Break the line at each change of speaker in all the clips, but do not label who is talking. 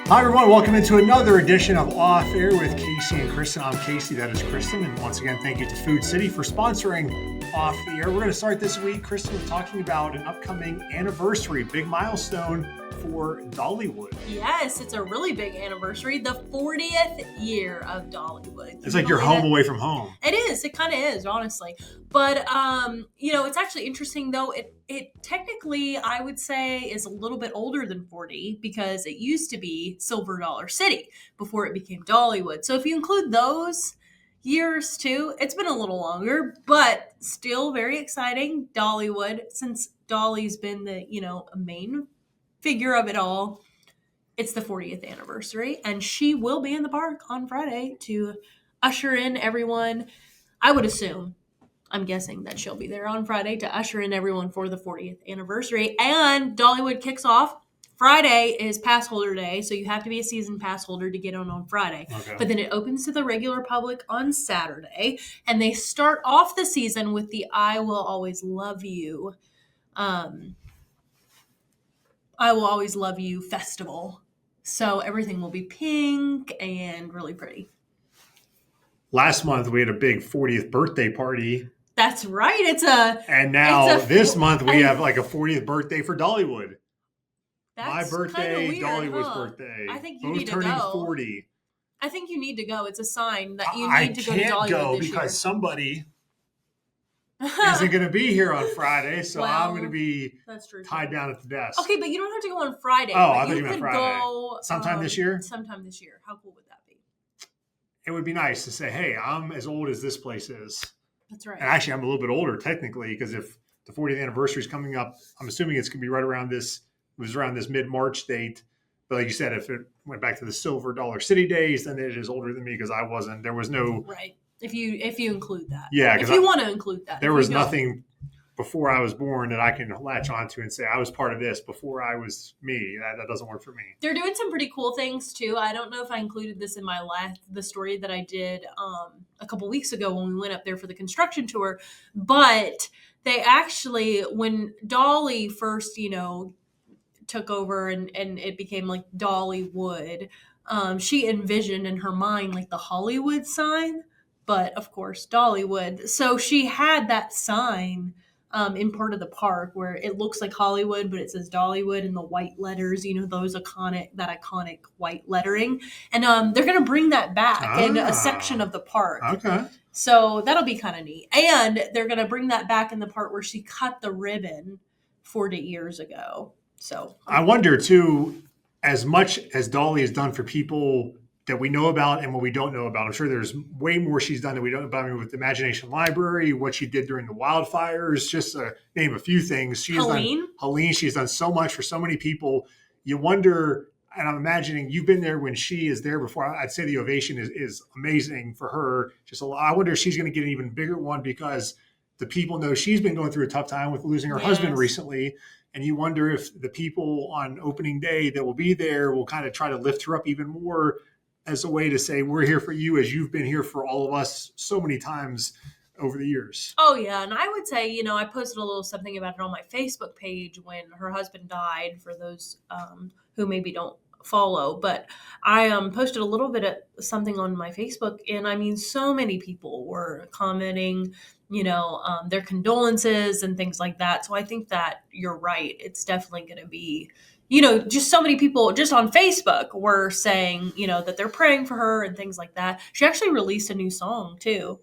Hi, everyone. Welcome into another edition of Off Air with Casey and Kristen. I'm Casey. That is Kristen. And once again, thank you to Food City for sponsoring Off the Air. We're going to start this week, Kristen, with talking about an upcoming anniversary, big milestone for Dollywood.
Yes, it's a really big anniversary. The 40th year of Dollywood.
It's like you're home away from home.
It is. It kind of is, honestly. But, it's actually interesting, though. It technically, I would say, is a little bit older than 40 because it used to be Silver Dollar City before it became Dollywood. So if you include those years, too, it's been a little longer, but still very exciting. Dollywood, since Dolly's been the, a main figure of it all. It's the 40th anniversary, and she will be in the park on Friday to usher in everyone. I would assume, I'm guessing that she'll be there on Friday to usher in everyone for the 40th anniversary. And Dollywood kicks off. Friday is pass holder day, so you have to be a season pass holder to get on Friday.
Okay.
But then it opens to the regular public on Saturday, and they start off the season with the I Will Always Love You I Will Always Love You festival. So everything will be pink and really pretty.
Last month, we had a big 40th birthday party.
That's right.
And now this month, we have like a 40th birthday for Dollywood. My birthday,
weird,
Dollywood's birthday.
I think you
both
need to
turning
go.
40.
I think you need to go. It's a sign that you need to go to Dollywood
I can't go
this
because
year.
somebody isn't going to be here on Friday, so I'm going to be tied down at the desk.
Okay, but you don't have to go on Friday.
Oh, I thought you meant Friday.
Go
sometime this year?
Sometime this year. How cool would that be?
It would be nice to say, hey, I'm as old as this place is.
That's right.
And actually, I'm a little bit older technically because if the 40th anniversary is coming up, I'm assuming it's going to be right around this. It was around this mid-March date. But like you said, if it went back to the Silver Dollar City days, then it is older than me because I wasn't. There was no
right. If you include that.
Yeah.
If you want to include that.
There was nothing before I was born that I can latch onto and say I was part of this before I was me. That doesn't work for me.
They're doing some pretty cool things too. I don't know if I included this in the story that I did a couple weeks ago when we went up there for the construction tour, but they actually, when Dolly first, took over and it became like Dollywood, she envisioned in her mind like the Hollywood sign, but of course Dollywood. So she had that sign in part of the park where it looks like Hollywood, but it says Dollywood in the white letters, those iconic white lettering. And they're going to bring that back in a section of the park.
Okay.
So that'll be kind of neat. And they're going to bring that back in the part where she cut the ribbon 40 years ago. So
I wonder too, as much as Dolly has done for people that we know about and what we don't know about, I'm sure there's way more she's done that we don't know about. I mean, with the Imagination Library, what she did during the wildfires, just to name a few things. Helene, she's done so much for so many people. You wonder, and I'm imagining you've been there when she is there before. I'd say the ovation is amazing for her. I wonder if she's going to get an even bigger one because the people know she's been going through a tough time with losing her husband recently. And you wonder if the people on opening day that will be there will kind of try to lift her up even more as a way to say, we're here for you as you've been here for all of us so many times over the years.
Oh, yeah. And I would say, I posted a little something about it on my Facebook page when her husband died, for those who maybe don't follow. But I posted a little bit of something on my Facebook. And I mean, so many people were commenting, their condolences and things like that. So I think that you're right. It's definitely going to be, just so many people just on Facebook were saying, that they're praying for her and things like that. She actually released a new song too.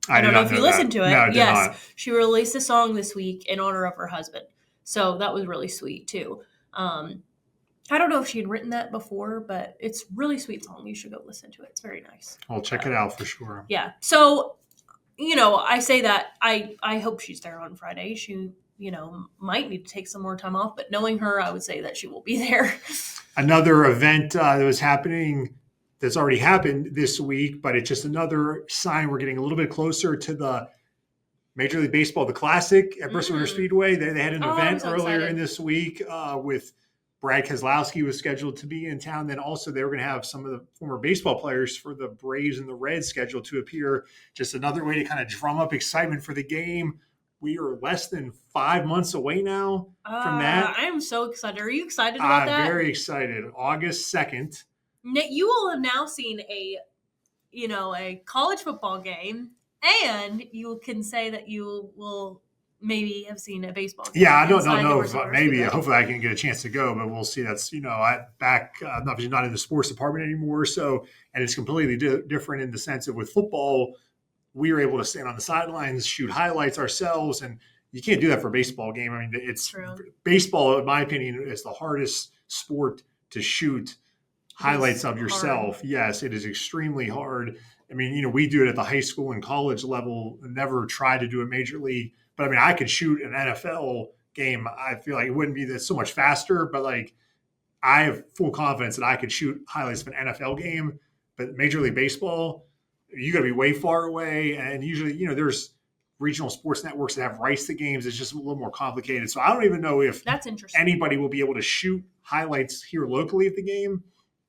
I don't know if you listened to it.
No, I did not.
She released a song this week in honor of her husband. So that was really sweet too. I don't know if she had written that before, but it's a really sweet song. You should go listen to it. It's very nice.
I'll check it out for sure.
Yeah. So, I say that I hope she's there on Friday. She, might need to take some more time off, but knowing her, I would say that she will be there.
Another event that was happening that's already happened this week, but it's just another sign we're getting a little bit closer to the Major League Baseball, the Classic at Bristol Motor Speedway. They had an event earlier in this week with Brad Keselowski was scheduled to be in town. Then also they were going to have some of the former baseball players for the Braves and the Reds scheduled to appear. Just another way to kind of drum up excitement for the game. we are less than 5 months away now from that.
I am so excited. Are you excited about
I'm
that?
very excited. August 2nd.
You will have now seen a college football game, and you can say that you will maybe have seen a baseball game.
Yeah, I don't know
if
maybe hopefully I can get a chance to go, but we'll see. That's I'm obviously not in the sports department anymore, so and it's completely different in the sense of with football, we were able to stand on the sidelines, shoot highlights ourselves, and you can't do that for a baseball game. I mean, it's
True.
baseball, in my opinion, is the hardest sport to shoot highlights of yourself. Hard. Yes, it is extremely hard. I mean, we do it at the high school and college level, never try to do it major league. But I mean, I could shoot an NFL game. I feel like it wouldn't be that so much faster, but like I have full confidence that I could shoot highlights of an NFL game. But Major League Baseball, you got to be way far away. And usually, there's regional sports networks that have rights to games. It's just a little more complicated. So I don't even know if
that's interesting.
Anybody will be able to shoot highlights here locally at the game.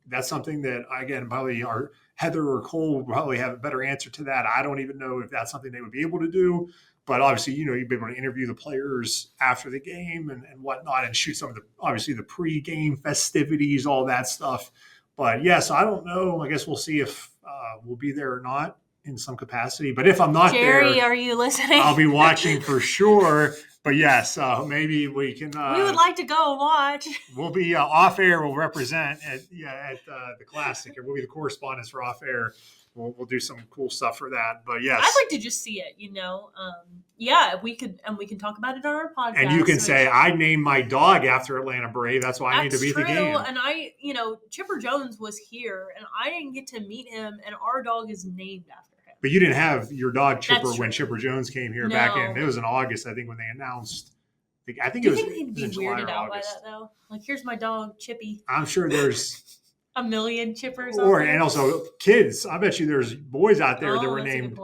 That's something that, again, probably our Heather or Cole will probably have a better answer to that. I don't even know if that's something they would be able to do. But obviously, you'd be able to interview the players after the game and whatnot and shoot some of the pre-game festivities, all that stuff. But, so I don't know. I guess we'll see if we'll be there or not in some capacity. But if I'm not
Jerry, are you listening?
I'll be watching for sure. But yes, maybe we can.
We would like to go and watch.
We'll be off air. We'll represent at the Classic, or we'll be the correspondents for off air. We'll do some cool stuff for that. But yes,
I'd like to just see it. We could, and we can talk about it on our podcast.
And you can say, I named my dog after Atlanta Brave. That's why I need to be at the game.
And Chipper Jones was here, and I didn't get to meet him, and our dog is named after him.
But you didn't have your dog Chipper when Chipper Jones came here back in. It was in August, I think, when they announced. I think it was.
Do you think he'd be weirded out by that though? Like, here's my dog Chippy.
I'm sure there's
a million Chippers.
And also kids. I bet you there's boys out there that were named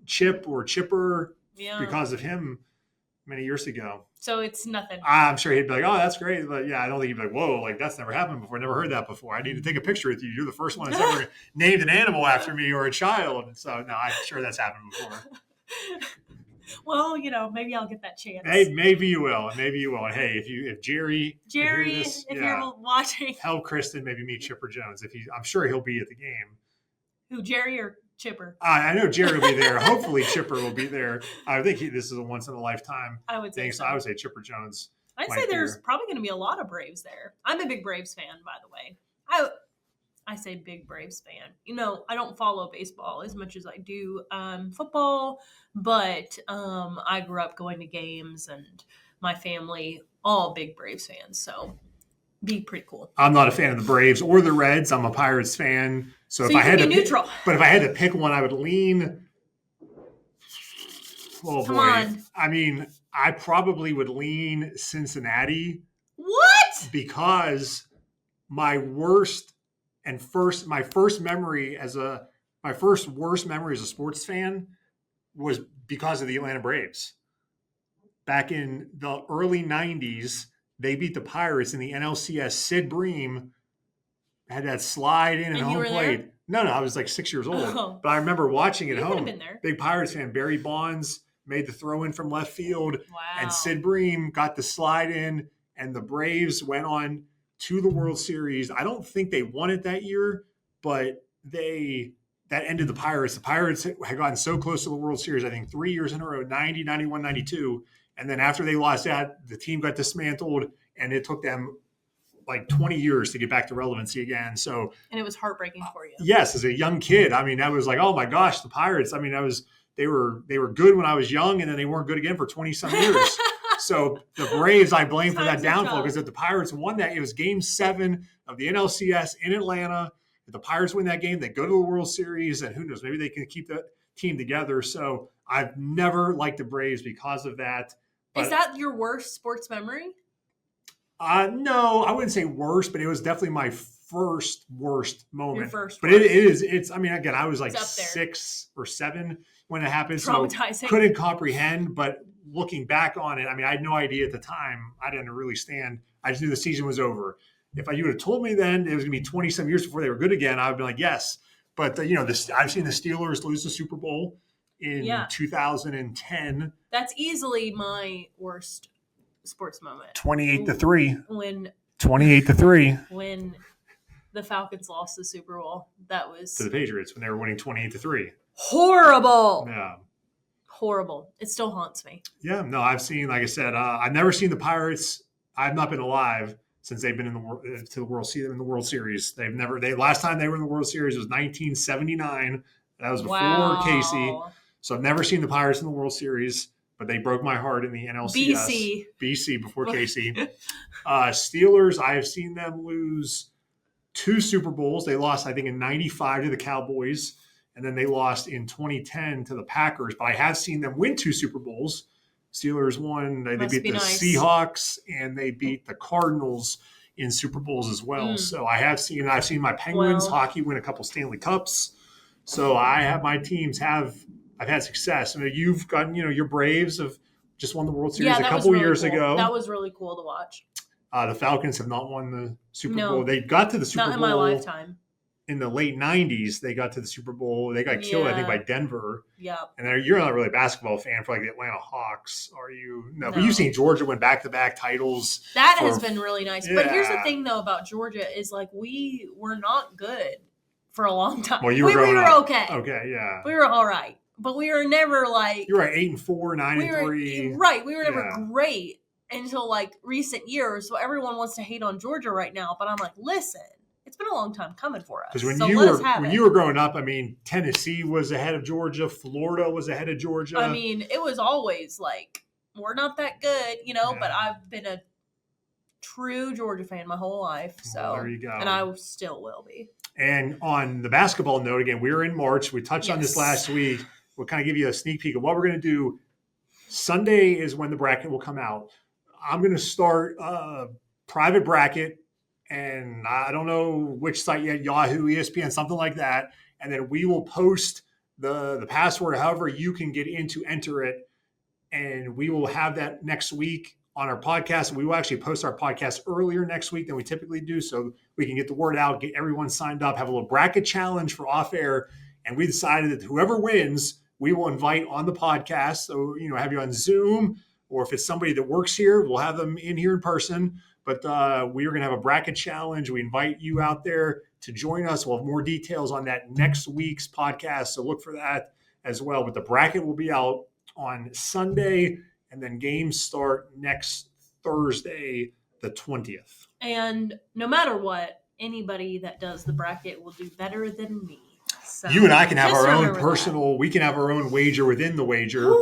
Chip or Chipper because of him many years ago.
So it's nothing.
I'm sure he'd be like, oh, that's great. But I don't think he'd be like, whoa, like that's never happened before. I never heard that before. I need to take a picture with you. You're the first one that's ever named an animal after me or a child. So no, I'm sure that's happened before.
Well, maybe I'll get that chance.
Hey, maybe you will. Maybe you will. And hey, if Jerry,
if you're watching,
help Kristen maybe meet Chipper Jones. I'm sure he'll be at the game.
Who, Jerry or Chipper?
I know Jerry will be there. Hopefully Chipper will be there. I think this is a once in a lifetime thing. So I would say Chipper Jones.
I'd say there's probably going to be a lot of Braves there. I'm a big Braves fan, by the way. I say big Braves fan. I don't follow baseball as much as I do football, but I grew up going to games, and my family all big Braves fans. So be pretty cool.
I'm not a fan of the Braves or the Reds. I'm a Pirates fan. So if I had to
neutral.
But if I had to pick one, I would lean. Oh
Come
boy!
On.
I mean, I probably would lean Cincinnati.
What?
Because my worst memory my first worst memory as a sports fan was because of the Atlanta Braves. Back in the early 90s, they beat the Pirates in the NLCS. Sid Bream had that slide in and home plate. There? No, I was like 6 years old. Oh. But I remember watching it at home.
Been there.
Big Pirates fan. Barry Bonds made the throw in from left field.
Wow.
And Sid Bream got the slide in, and the Braves went on to the World Series. I don't think they won it that year, but that ended the Pirates. The Pirates had gotten so close to the World Series, I think 3 years in a row, 90, 91, 92. And then after they lost that, the team got dismantled, and it took them like 20 years to get back to relevancy again. So,
and it was heartbreaking for you.
Yes, as a young kid. I mean, that was like, oh my gosh, the Pirates. I mean, they were good when I was young, and then they weren't good again for 20 some years. So the Braves, I blame for that downfall, because if the Pirates won that, it was Game 7 of the NLCS in Atlanta. If the Pirates win that game, they go to the World Series, and who knows, maybe they can keep the team together. So I've never liked the Braves because of that. But,
is that your worst sports memory?
No, I wouldn't say worst, but it was definitely my first worst moment.
Your first
but
worst.
It's, I mean, again, I was like 6 or 7 when it happened.
Traumatizing.
So couldn't comprehend, but looking back on it, I mean, I had no idea at the time. I didn't really stand. I just knew the season was over. If you would have told me then it was going to be 20 some years before they were good again, I would be like, yes. But I've seen the Steelers lose the Super Bowl in 2010.
That's easily my worst sports moment.
28-3.
When
28-3.
When the Falcons lost the Super Bowl. That was
to the Patriots when they were winning 28-3.
Horrible.
Yeah.
Horrible. It still haunts me.
Yeah, no, I've seen, like I said, I've never seen the Pirates. I've not been alive since they've been in the World Series. Last time they were in the World Series was 1979. That was before Casey. So I've never seen the Pirates in the World Series, but they broke my heart in the NLCS. BC before Casey. Steelers, I have seen them lose 2 Super Bowls. They lost, I think, in 95 to the Cowboys. And then they lost in 2010 to the Packers. But I have seen them win 2 Super Bowls. Steelers won. They beat the Seahawks and they beat the Cardinals in Super Bowls as well. So I've seen my Penguins hockey win a couple Stanley Cups. So my teams I've had success. I mean, you've gotten, your Braves have just won the World Series a couple years ago.
That was really cool to watch.
The Falcons have not won the Super Bowl. They got to the Super Bowl.
Not in my lifetime.
In the late 90s, they got to the Super Bowl. They got killed, I think, by Denver.
Yeah.
And you're not really a basketball fan for like the Atlanta Hawks, are you? No. But you've seen Georgia win back-to-back titles.
That has been really nice. Yeah. But here's the thing, though, about Georgia is like we were not good for a long time.
Well, we were okay. Okay, yeah.
We were all right. But we were never like...
You were 8-4, 9-3.
Right. We were never great until like recent years. So everyone wants to hate on Georgia right now. But I'm like, listen. It's been a long time coming for us.
Because when you were growing up, I mean, Tennessee was ahead of Georgia. Florida was ahead of Georgia.
I mean, it was always like, we're not that good, but I've been a true Georgia fan my whole life. So
well, there you go.
And I still will be.
And on the basketball note, again, we were in March. We touched on this last week. We'll kind of give you a sneak peek of what we're going to do. Sunday is when the bracket will come out. I'm going to start a private bracket. And I don't know which site yet, Yahoo, ESPN, something like that. And then we will post the password, however you can get in to enter it. And we will have that next week on our podcast. We will actually post our podcast earlier next week than we typically do. So we can get the word out, get everyone signed up, have a little bracket challenge for off air. And we decided that whoever wins, we will invite on the podcast. So, have you on Zoom, or if it's somebody that works here, we'll have them in here in person. But we are going to have a bracket challenge. We invite you out there to join us. We'll have more details on that next week's podcast. So look for that as well. But the bracket will be out on Sunday, and then games start next Thursday, the 20th.
And no matter what, anybody that does the bracket will do better than me. So
you and I can have our own personal, we can have our own wager within the wager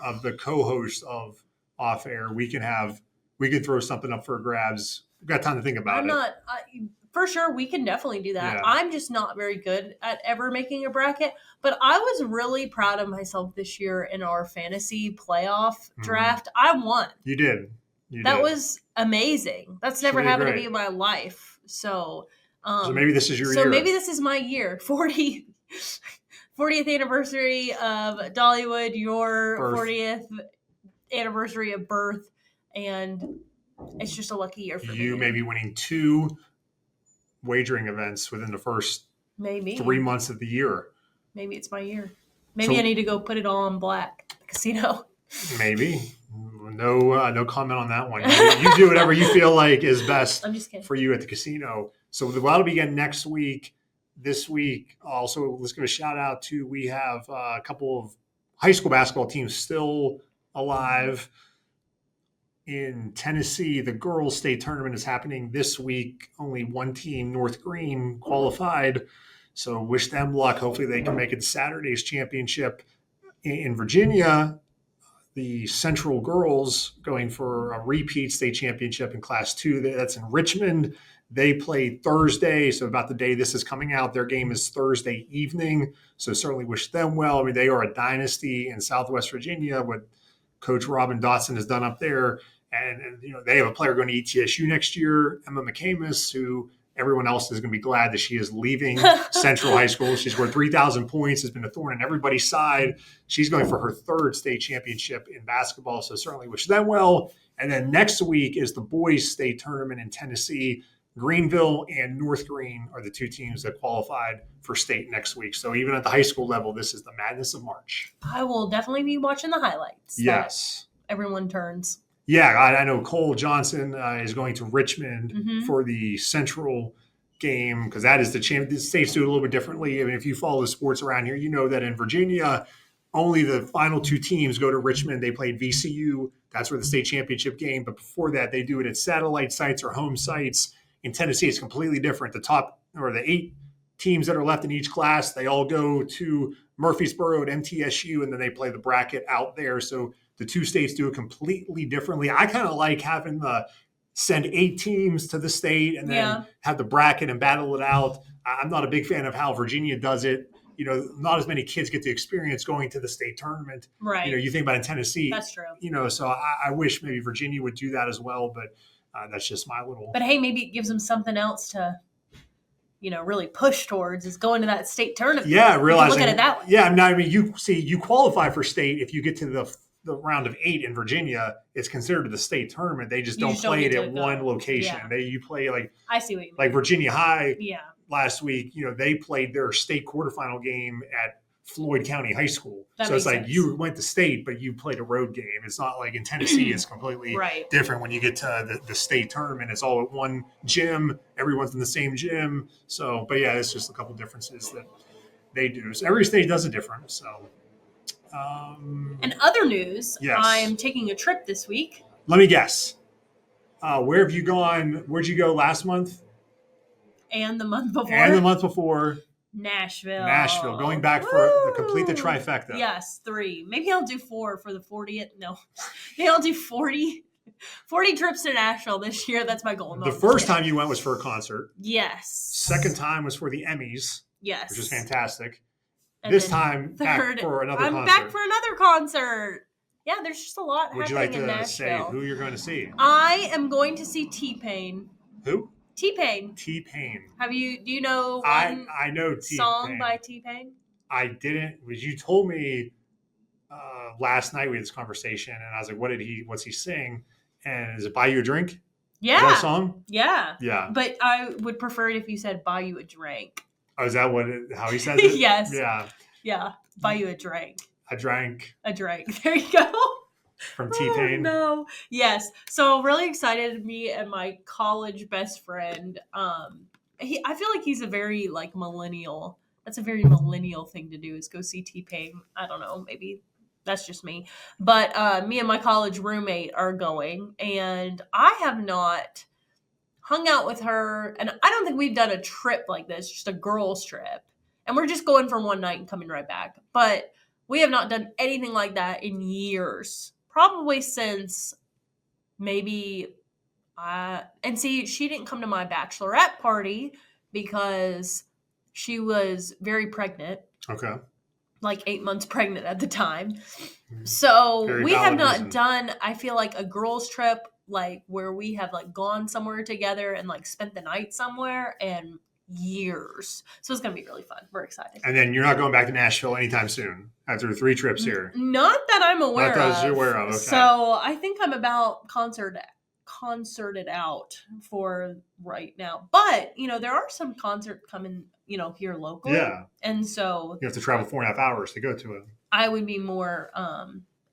of the co-host of Off Air. We can throw something up for grabs. We've got time to think about it.
For sure, we can definitely do that. Yeah. I'm just not very good at ever making a bracket, but I was really proud of myself this year in our fantasy playoff draft. I won.
You did.
That was amazing. That's never happened to me in my life. So
maybe this is your year.
So maybe this is my year. 40th anniversary of Dollywood, your 40th anniversary of birth. And it's just a lucky year for me.
You may be winning 2 wagering events within the first 3 months of the year.
Maybe it's my year. Maybe I need to go put it all on black at the casino.
Maybe. No comment on that one. You do whatever you feel like is best for you at the casino. So that'll begin next week. This week, also, let's give a shout out to, we have a couple of high school basketball teams still alive. In Tennessee, the girls' state tournament is happening this week. Only one team, North Green, qualified. So wish them luck. Hopefully they can make it to Saturday's championship. In Virginia, the Central girls going for a repeat state championship in Class 2. That's in Richmond. They play Thursday, so about the day this is coming out. Their game is Thursday evening. So certainly wish them well. I mean, they are a dynasty in Southwest Virginia, what Coach Robin Dotson has done up there. And they have a player going to ETSU next year, Emma McCamus, who everyone else is going to be glad that she is leaving Central High School. She's scored 3,000 points, has been a thorn in everybody's side. She's going for her 3rd state championship in basketball, so certainly wish them well. And then next week is the boys' state tournament in Tennessee. Greenville and North Green are the two teams that qualified for state next week. So even at the high school level, this is the madness of March.
I will definitely be watching the highlights.
Yes.
Everyone turns.
Yeah, I know Cole Johnson is going to Richmond for the Central game because that is the champ. The states do it a little bit differently. I mean, if you follow sports around here, you know that in Virginia, only the final two teams go to Richmond. They played VCU. That's where the state championship game. But before that, they do it at satellite sites or home sites. In Tennessee, it's completely different. The top or the 8 teams that are left in each class, they all go to Murfreesboro at MTSU, and then they play the bracket out there. So the two states do it completely differently. I kind of like having the send 8 teams to the state and then have the bracket and battle it out. I'm not a big fan of how Virginia does it. You know, not as many kids get the experience going to the state tournament.
Right.
You know, you think about in Tennessee.
That's true.
You know, so I wish maybe Virginia would do that as well, but that's just my little.
But hey, maybe it gives them something else to, you know, really push towards is going to that state tournament.
Yeah, realizing.
Look at it that way.
Yeah, I mean, you qualify for state if you get to the round of 8 in Virginia. It's considered the state tournament. They just don't play it at one location.
Yeah.
You play like
I see what you mean.
Like Virginia High.
Yeah.
Last week, you know, they played their state quarterfinal game at Floyd County High School.
That
so it's like
sense.
you went to state, but you played a road game. It's not like in Tennessee, it's completely different when you get to the state tournament. It's all at one gym. Everyone's in the same gym. So, but yeah, it's just a couple differences that they do. So every state does it different. So,
and other news,
yes.
I'm taking a trip this week.
Let me guess. Where have you gone? Where'd you go last month?
And the month before.
And the month before.
Nashville.
Going back to complete the trifecta.
Yes, 3. Maybe I'll do 4 for the 40th. No. Maybe I'll do 40 trips to Nashville this year. That's my goal.
The first time you went was for a concert.
Yes.
Second time was for the Emmys.
Yes.
Which is fantastic.
And
this time, back for another concert.
I'm back for another concert. Yeah, there's just a lot
Would
happening in Nashville.
Would you like to say who you're going to see?
I am going to see T-Pain.
Who?
T-Pain.
T-Pain.
Do you know
one I know T-Pain.
Song by T-Pain?
I didn't. You told me last night we had this conversation, and I was like, what's he sing? And is it Buy You a Drink?
Yeah.
Is that a song?
Yeah.
Yeah.
But I would prefer it if you said Buy You a Drink.
Oh, is that how he says it?
Yes.
Yeah.
Yeah. Buy You a Drink.
A drink.
There you go.
From T-Pain.
Oh, no. Yes. So really excited. Me and my college best friend. I feel like he's a very like millennial. That's a very millennial thing to do is go see T-Pain. I don't know. Maybe that's just me. But me and my college roommate are going, and I have not hung out with her. And I don't think we've done a trip like this, just a girls trip. And we're just going for one night and coming right back. But we have not done anything like that in years. Probably since maybe, and see, she didn't come to my bachelorette party because she was very pregnant.
Okay.
Like 8 months pregnant at the time. So
Very
we have not
reason.
done, I feel like a girls trip, like where we have like gone somewhere together and like spent the night somewhere and years. So it's going to be really fun. We're excited.
And then you're not going back to Nashville anytime soon after 3 trips here.
Not that I'm aware of.
Not that you're aware of. Okay.
So I think I'm about concerted out for right now. But, you know, there are some concerts coming, you know, here locally.
Yeah.
And so
you have to travel 4.5 hours to go to it.
I would be more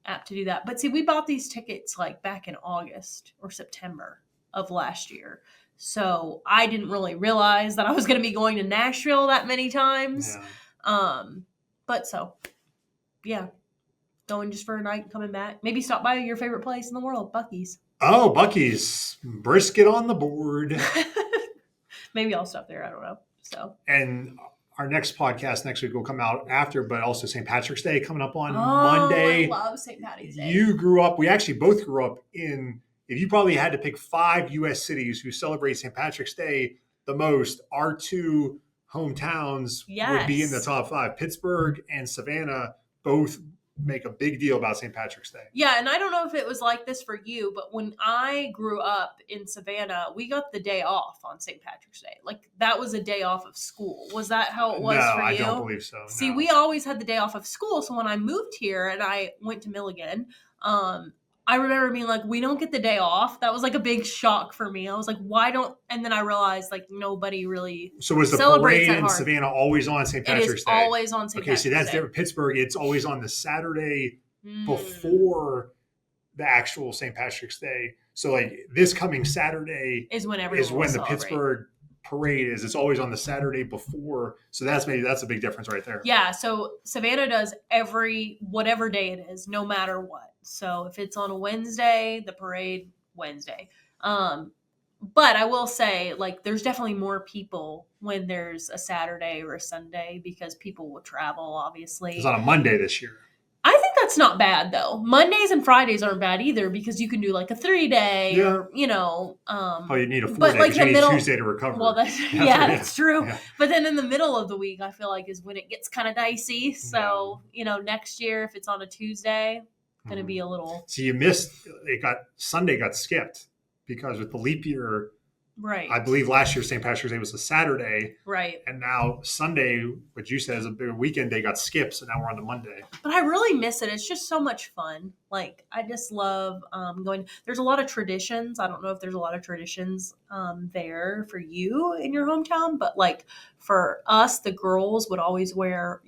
apt to do that. But see, we bought these tickets like back in August or September of last year. So I didn't really realize that I was going to be going to Nashville that many times.
Yeah.
But so, yeah, going just for a night and coming back. Maybe stop by your favorite place in the world, Buc-ee's.
Oh, Buc-ee's. Brisket on the board.
Maybe I'll stop there. I don't know. So.
And our next podcast next week will come out after, but also St. Patrick's Day coming up on Monday.
I love St. Patty's Day.
We actually both grew up in, if you probably had to pick 5 U.S. cities who celebrate St. Patrick's Day the most, our 2 hometowns would be in the top 5. Pittsburgh and Savannah both make a big deal about St. Patrick's Day.
Yeah, and I don't know if it was like this for you, but when I grew up in Savannah, we got the day off on St. Patrick's Day. Like, that was a day off of school. Was that how it was for you?
No, I don't believe so.
See,
no.
we always had the day off of school, so when I moved here and I went to Milligan, I I remember being like, we don't get the day off. That was like a big shock for me. I was like, why don't, and then I realized like nobody really
So was the
celebrates
parade
that
in
hard.
Savannah always on St.
It
Patrick's
is
Day?
always on St.
Okay,
Patrick's
see, that's
Day.
different. Pittsburgh, it's always on the Saturday
Mm.
before the actual St. Patrick's Day. So like this coming Saturday
is when everyone
is when
will
the
celebrate.
Pittsburgh parade is. It's always on the Saturday before. So that's a big difference right there.
Yeah, so Savannah does whatever day it is, no matter what. So if it's on a Wednesday, the parade Wednesday. But I will say, like, there's definitely more people when there's a Saturday or a Sunday because people will travel, obviously.
It's on a Monday this year.
I think that's not bad though. Mondays and Fridays aren't bad either because you can do like a 3-day or
you need a 4-day,
but like
you need
middle,
Tuesday to recover.
Well, that's true.
Yeah.
But then in the middle of the week, I feel like is when it gets kind of dicey. So next year if it's on a Tuesday, going to be a little.
So you missed. Sunday got skipped because with the leap year.
Right.
I believe last year St. Patrick's Day was a Saturday.
Right.
And now Sunday, what you said is a big weekend day, got skipped, so now we're on to Monday.
But I really miss it. It's just so much fun. Like, I just love going. There's a lot of traditions. I don't know if there's a lot of traditions there for you in your hometown, but like for us, the girls would always wear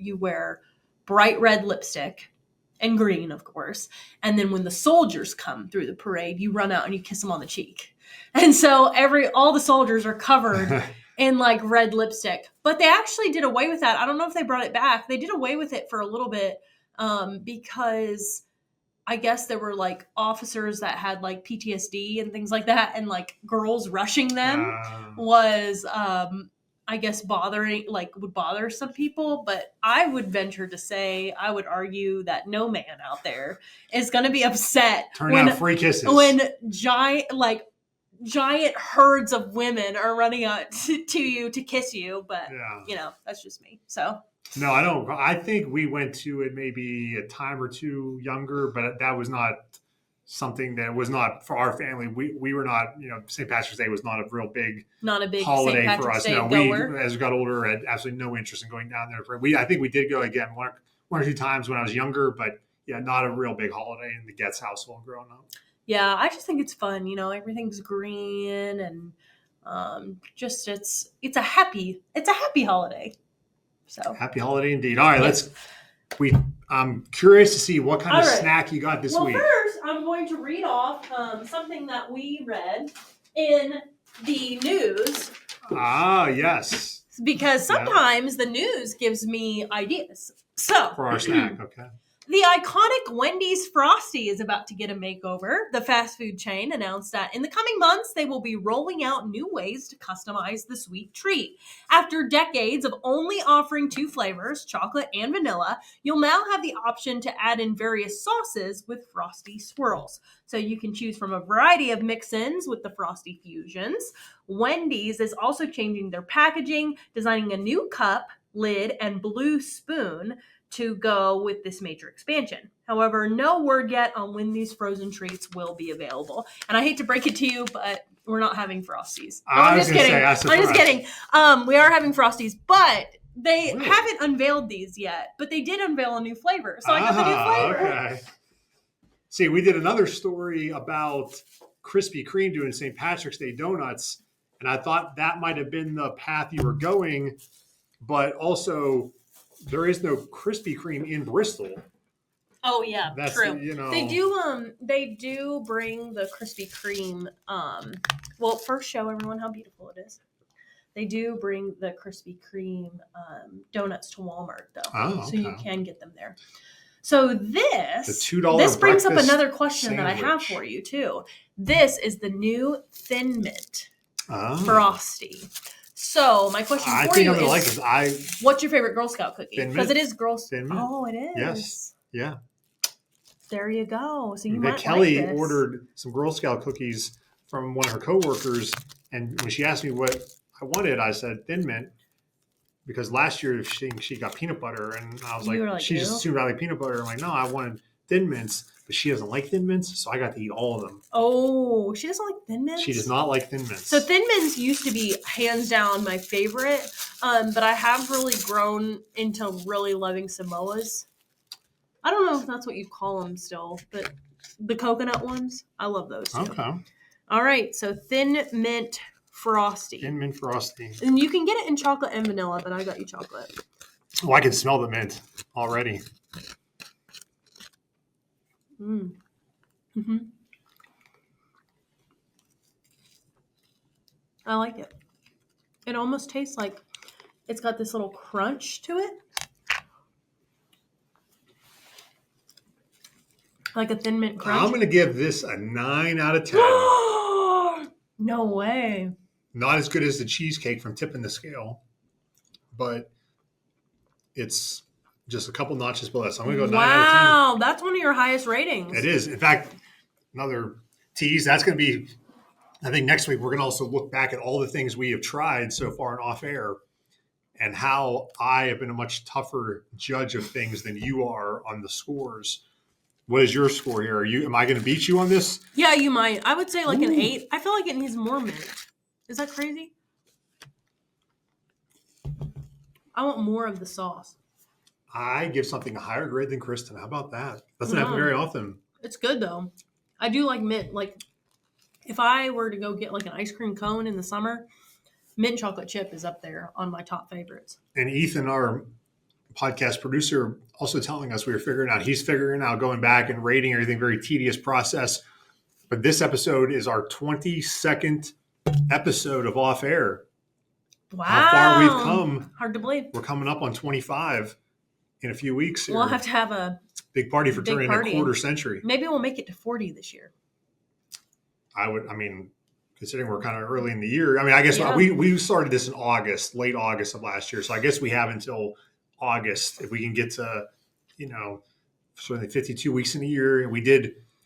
bright red lipstick. And green, of course. And then when the soldiers come through the parade, you run out and you kiss them on the cheek. And so all the soldiers are covered in like red lipstick. But they actually did away with that. I don't know if they brought it back. They did away with it for a little bit because I guess there were like officers that had like PTSD and things like that. And like girls rushing them was I guess would bother some people, but I would venture to say, I would argue that no man out there is going to be upset
out free kisses
when giant herds of women are running out to you to kiss you. But that's just me. So
no, I don't. I think we went to it maybe a time or two younger, but that was not something that was not for our family. We were not, St. Patrick's Day was not a big holiday for us. No, we, as we got older, had absolutely no interest in going down there. I think we did go again one or two times when I was younger, but not a real big holiday in the Getz household growing up.
Yeah, I just think it's fun. Everything's green and just it's a happy holiday. So
happy holiday indeed. All right, I'm curious to see what kind of snack you got this week.
Well, first, I'm going to read off something that we read in the news.
Ah, yes.
Because sometimes the news gives me ideas. So
for our snack, okay.
The iconic Wendy's Frosty is about to get a makeover. The fast food chain announced that in the coming months, they will be rolling out new ways to customize the sweet treat. After decades of only offering 2 flavors, chocolate and vanilla, you'll now have the option to add in various sauces with Frosty swirls. So you can choose from a variety of mix-ins with the Frosty Fusions. Wendy's is also changing their packaging, designing a new cup, lid, and blue spoon to go with this major expansion. However, no word yet on when these frozen treats will be available. And I hate to break it to you, but we're not having Frosties. I'm just kidding. We are having Frosties, but they haven't unveiled these yet. But they did unveil a new flavor. So I got the new flavor.
Okay. See, we did another story about Krispy Kreme doing St. Patrick's Day donuts. And I thought that might have been the path you were going. But also, there is no Krispy Kreme in Bristol.
Oh yeah,
that's
true. They do bring the Krispy Kreme. Well, first show everyone how beautiful it is. They do bring the Krispy Kreme donuts to Walmart though, so you can get them there. So this brings up another question that I have for you too. This is the new Thin Mint Frosty. So my question for you is, what's your favorite Girl Scout cookie? Because it is Girl Scout. Oh, it is.
Yes. Yeah.
There you go. So
Kelly ordered some Girl Scout cookies from one of her coworkers, and when she asked me what I wanted, I said Thin Mint, because last year she got peanut butter, and I was like she just assumed I like peanut butter. I'm like, no, I wanted Thin Mints. But she doesn't like Thin Mints, so I got to eat all of them.
Oh, she doesn't like Thin Mints?
She does not like Thin Mints.
So Thin Mints used to be hands down my favorite, but I have really grown into really loving Samoas. I don't know if that's what you call them still, but The coconut ones, I love those too.
Okay.
All right, so Thin Mint Frosty.
Thin Mint Frosty.
And you can get it in chocolate and vanilla, but I got you chocolate.
Oh, I can smell the mint already.
Mm-hmm. I like it. It almost tastes like it's got this little crunch to it. Like a Thin Mint crunch.
I'm going to give this a 9 out of 10.
No way.
Not as good as the cheesecake from Tipping the Scale, but it's just a couple notches below. So I'm going to go 9 out of 10.
Wow, that's one of your highest ratings.
It is. In fact, another tease, that's going to be, I think next week we're going to also look back at all the things we have tried so far in off air and how I have been a much tougher judge of things than you are on the scores. What is your score here? Am I going to beat you on this?
Yeah, you might. I would say like an 8. I feel like it needs more mint. Is that crazy? I want more of the sauce.
I give something a higher grade than Kristen. How about that? Doesn't happen very often.
It's good though. I do like mint. Like if I were to go get like an ice cream cone in the summer, mint chocolate chip is up there on my top favorites.
And Ethan, our podcast producer, also telling us he's figuring out going back and rating everything, very tedious process. But this episode is our 22nd episode of Off Air.
Wow.
How far we've come.
Hard to believe.
We're coming up on 25 in a few weeks here.
We'll have to have a
big party for turning a quarter century.
Maybe we'll make it to 40 this year.
Considering we're kind of early in the year, I guess we started this in late August of last year. So I guess we have until August if we can get to, certainly 52 weeks in a year. And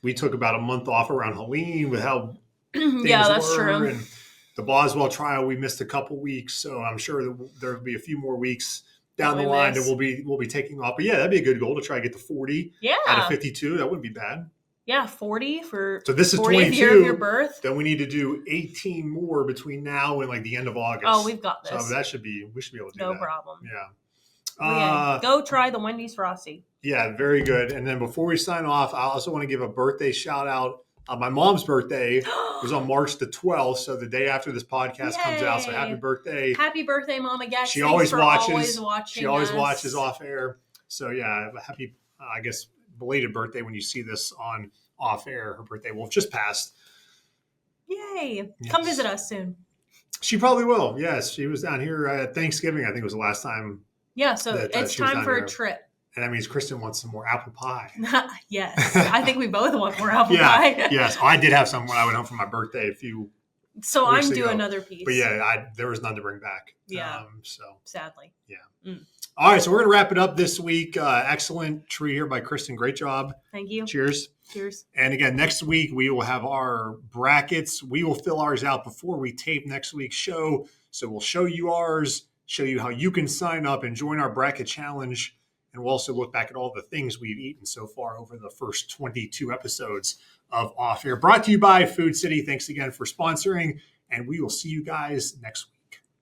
we took about a month off around Helene with how things
that's
were.
true.
And the Boswell trial, we missed a couple weeks. So I'm sure that there'll be a few more weeks down the line that we'll be taking off. But yeah, that'd be a good goal to try to get to 40 out of 52. That wouldn't be bad.
Yeah, 40 for
so this is
40th
22
year of your birth.
Then we need to do 18 more between now and like the end of August.
Oh, we've got this.
So we should be able to do that.
No problem.
Yeah.
Go try the Wendy's Frosty.
Yeah, very good. And then before we sign off, I also want to give a birthday shout out. My mom's birthday was on March the 12th, so the day after this podcast comes out. So happy birthday.
Happy birthday, Mom, again.
She always watches.
Watching
she always
us.
watches off air. So yeah, happy, belated birthday when you see this on off air. Her birthday will have just passed.
Yay.
Yes.
Come visit us soon.
She probably will. Yes, she was down here at Thanksgiving. I think it was the last time.
Yeah, so it's time for a trip.
And that means Kristen wants some more apple pie.
Yes. I think we both want more apple pie.
Yes. I did have some when I went home for my birthday a few
So
weeks
I'm due
ago.
another piece.
But yeah, there was none to bring back.
Yeah. Sadly.
Yeah. All right, so we're going to wrap it up this week. Excellent tree here by Kristen. Great job.
Thank you.
Cheers.
Cheers.
And again, next week we will have our brackets. We will fill ours out before we tape next week's show. So we'll show you ours, show you how you can sign up and join our bracket challenge. And we'll also look back at all the things we've eaten so far over the first 22 episodes of Off Air. Brought to you by Food City. Thanks again for sponsoring. And we will see you guys next week.